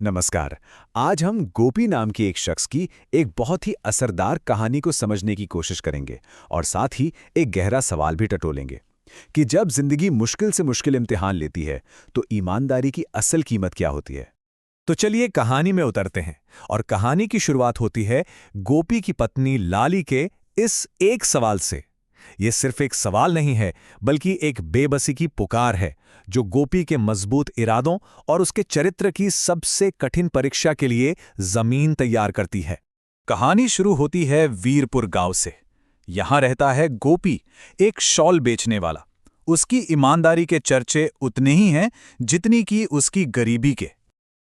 नमस्कार। आज हम गोपी नाम के एक शख्स की एक बहुत ही असरदार कहानी को समझने की कोशिश करेंगे और साथ ही एक गहरा सवाल भी टटोलेंगे कि जब जिंदगी मुश्किल से मुश्किल इम्तिहान लेती है तो ईमानदारी की असल कीमत क्या होती है। तो चलिए कहानी में उतरते हैं और कहानी की शुरुआत होती है गोपी की पत्नी लाली के इस एक सवाल से। ये सिर्फ एक सवाल नहीं है, बल्कि एक बेबसी की पुकार है जो गोपी के मजबूत इरादों और उसके चरित्र की सबसे कठिन परीक्षा के लिए जमीन तैयार करती है। कहानी शुरू होती है वीरपुर गांव से। यहां रहता है गोपी, एक शॉल बेचने वाला। उसकी ईमानदारी के चर्चे उतने ही हैं जितनी कि उसकी गरीबी के।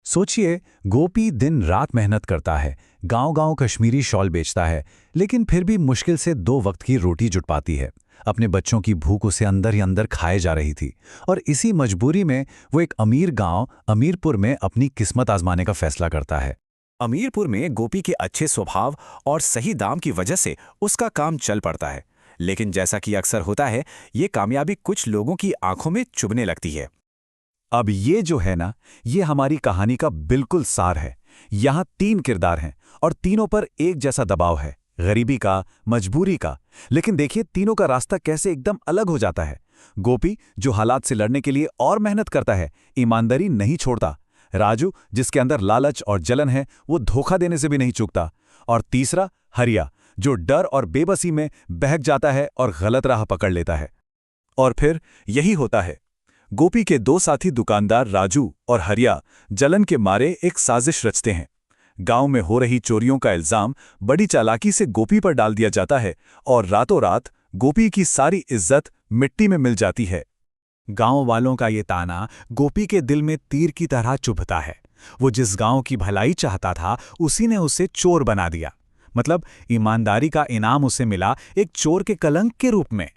सोचिए, गोपी दिन रात मेहनत करता है, गांव-गांव कश्मीरी शॉल बेचता है, लेकिन फिर भी मुश्किल से 2 वक्त की रोटी जुट पाती है। अपने बच्चों की भूख उसे अंदर ही अंदर खाए जा रही थी और इसी मजबूरी में वो एक अमीर गांव अमीरपुर में अपनी किस्मत आजमाने का फैसला करता है। अमीरपुर में गोपी के अच्छे स्वभाव और सही दाम की वजह से उसका काम चल पड़ता है। लेकिन जैसा कि अक्सर होता है, ये कामयाबी कुछ लोगों की आंखों में चुभने लगती है। अब ये जो है ना, ये हमारी कहानी का बिल्कुल सार है। यहाँ 3 किरदार हैं और तीनों पर एक जैसा दबाव है, गरीबी का, मजबूरी का। लेकिन देखिए, तीनों का रास्ता कैसे एकदम अलग हो जाता है। गोपी, जो हालात से लड़ने के लिए और मेहनत करता है, ईमानदारी नहीं छोड़ता। राजू, जिसके अंदर लालच और जलन है, वो धोखा देने से भी नहीं चूकता। और तीसरा, हरिया, जो डर और बेबसी में बहक जाता है और गलत राह पकड़ लेता है। और फिर यही होता है। गोपी के 2 साथी दुकानदार राजू और हरिया जलन के मारे एक साजिश रचते हैं। गांव में हो रही चोरियों का इल्जाम बड़ी चालाकी से गोपी पर डाल दिया जाता है और रातों रात गोपी की सारी इज्जत मिट्टी में मिल जाती है। गांव वालों का ये ताना गोपी के दिल में तीर की तरह चुभता है। वो जिस गांव की भलाई चाहता था, उसी ने उसे चोर बना दिया। मतलब ईमानदारी का इनाम उसे मिला एक चोर के कलंक के रूप में।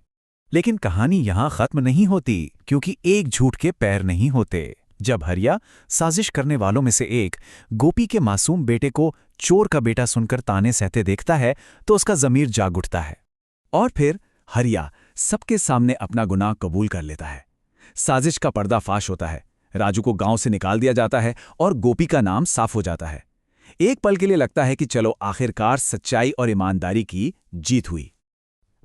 लेकिन कहानी यहां खत्म नहीं होती, क्योंकि एक झूठ के पैर नहीं होते। जब हरिया, साजिश करने वालों में से एक, गोपी के मासूम बेटे को चोर का बेटा सुनकर ताने सहते देखता है, तो उसका ज़मीर जाग उठता है। और फिर हरिया सबके सामने अपना गुनाह कबूल कर लेता है। साजिश का पर्दाफाश होता है, राजू को गांव से निकाल दिया जाता है और गोपी का नाम साफ हो जाता है। एक पल के लिए लगता है कि चलो, आखिरकार सच्चाई और ईमानदारी की जीत हुई।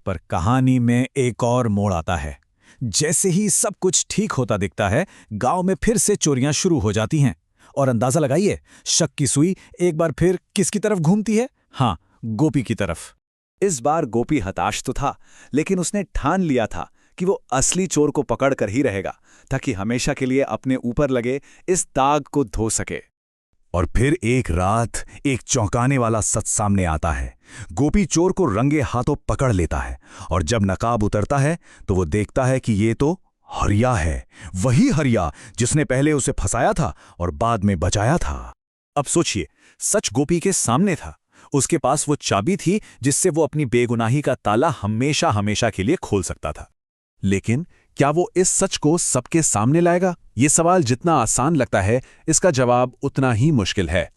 पर कहानी में एक और मोड़ आता है। जैसे ही सब कुछ ठीक होता दिखता है, गांव में फिर से चोरियां शुरू हो जाती हैं। और अंदाजा लगाइए, शक की सुई एक बार फिर किसकी तरफ घूमती है? हाँ, गोपी की तरफ। इस बार गोपी हताश तो था, लेकिन उसने ठान लिया था कि वो असली चोर को पकड़ कर ही रहेगा, ताकि हमेशा के लिए अपने ऊपर लगे इस दाग को धो सके। और फिर एक रात एक चौंकाने वाला सच सामने आता है। गोपी चोर को रंगे हाथों पकड़ लेता है और जब नकाब उतरता है तो वो देखता है कि ये तो हरिया है, वही हरिया जिसने पहले उसे फंसाया था और बाद में बचाया था। अब सोचिए, सच गोपी के सामने था। उसके पास वो चाबी थी जिससे वो अपनी बेगुनाही का ताला हमेशा हमेशा के लिए खोल सकता था। लेकिन क्या वो इस सच को सबके सामने लाएगा? ये सवाल जितना आसान लगता है, इसका जवाब उतना ही मुश्किल है।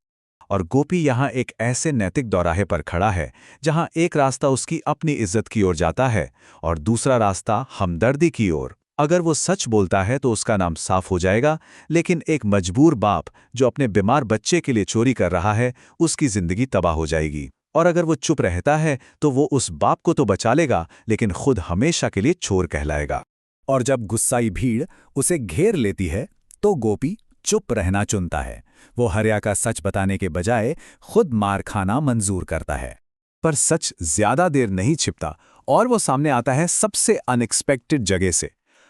और गोपी यहाँ एक ऐसे नैतिक दौराहे पर खड़ा है जहाँ एक रास्ता उसकी अपनी इज्जत की ओर जाता है और दूसरा रास्ता हमदर्दी की ओर। अगर वो सच बोलता है तो उसका नाम साफ हो जाएगा, लेकिन एक मजबूर बाप जो अपने बीमार बच्चे के लिए चोरी कर रहा है, उसकी जिंदगी तबाह हो जाएगी। और अगर वो चुप रहता है तो वो उस बाप को तो बचा लेगा, लेकिन खुद हमेशा के लिए चोर कहलाएगा। और जब गुस्साई भीड़ उसे घेर लेती है तो गोपी चुप रहना चुनता है। वो हरिया का सच बताने के बजाय खुद मार खाना मंजूर करता है। पर सच ज्यादा देर नहीं छिपता और वो सामने आता है सबसे अनएक्सपेक्टेड जगह से,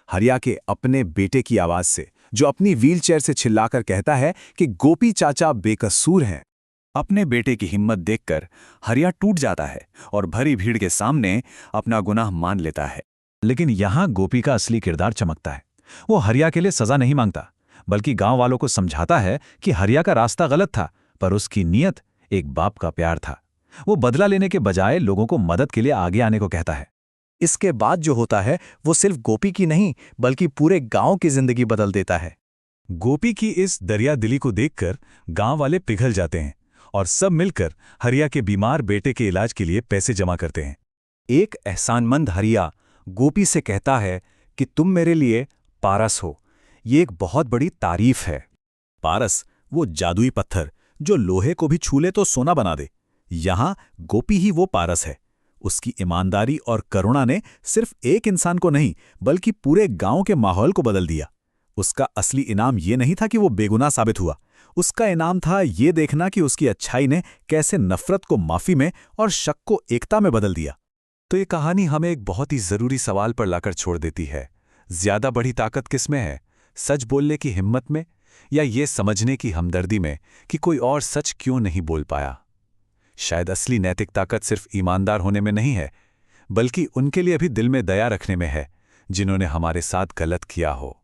हरिया के अपने बेटे की आवाज से, जो अपनी व्हीलचेयर से चिल्लाकर कहता है कि गोपी चाचा बेकसूर हैं। अपने बेटे की हिम्मत देखकर हरिया टूट जाता है और भरी भीड़ के सामने अपना गुनाह मान लेता है। लेकिन यहां गोपी का असली किरदार चमकता है। वो हरिया के लिए सजा नहीं मांगता, बल्कि गांव वालों को समझाता है कि हरिया का रास्ता गलत था, पर उसकी नीयत एक बाप का प्यार था। वो बदला लेने के बजाय लोगों को मदद के लिए आगे आने को कहता है। इसके बाद जो होता है वो सिर्फ गोपी की नहीं, बल्कि पूरे गांव की जिंदगी बदल देता है। गोपी की इस दरिया दिली को देखकर गांव वाले पिघल जाते हैं और सब मिलकर हरिया के बीमार बेटे के इलाज के लिए पैसे जमा करते हैं। एक एहसानमंद हरिया गोपी से कहता है कि तुम मेरे लिए पारस हो। ये एक बहुत बड़ी तारीफ है। पारस वो जादुई पत्थर जो लोहे को भी छू ले तो सोना बना दे। यहां गोपी ही वो पारस है। उसकी ईमानदारी और करुणा ने सिर्फ एक इंसान को नहीं बल्कि पूरे गांव के माहौल को बदल दिया। उसका असली इनाम ये नहीं था कि वो बेगुनाह साबित हुआ। उसका इनाम था ये देखना कि उसकी अच्छाई ने कैसे नफरत को माफी में और शक को एकता में बदल दिया। तो ये कहानी हमें एक बहुत ही जरूरी सवाल पर लाकर छोड़ देती है। ज्यादा बड़ी ताकत किसमें है? सच बोलने की हिम्मत में, या ये समझने की हमदर्दी में कि कोई और सच क्यों नहीं बोल पाया? शायद असली नैतिक ताकत सिर्फ ईमानदार होने में नहीं है, बल्कि उनके लिए भी दिल में दया रखने में है जिन्होंने हमारे साथ गलत किया हो।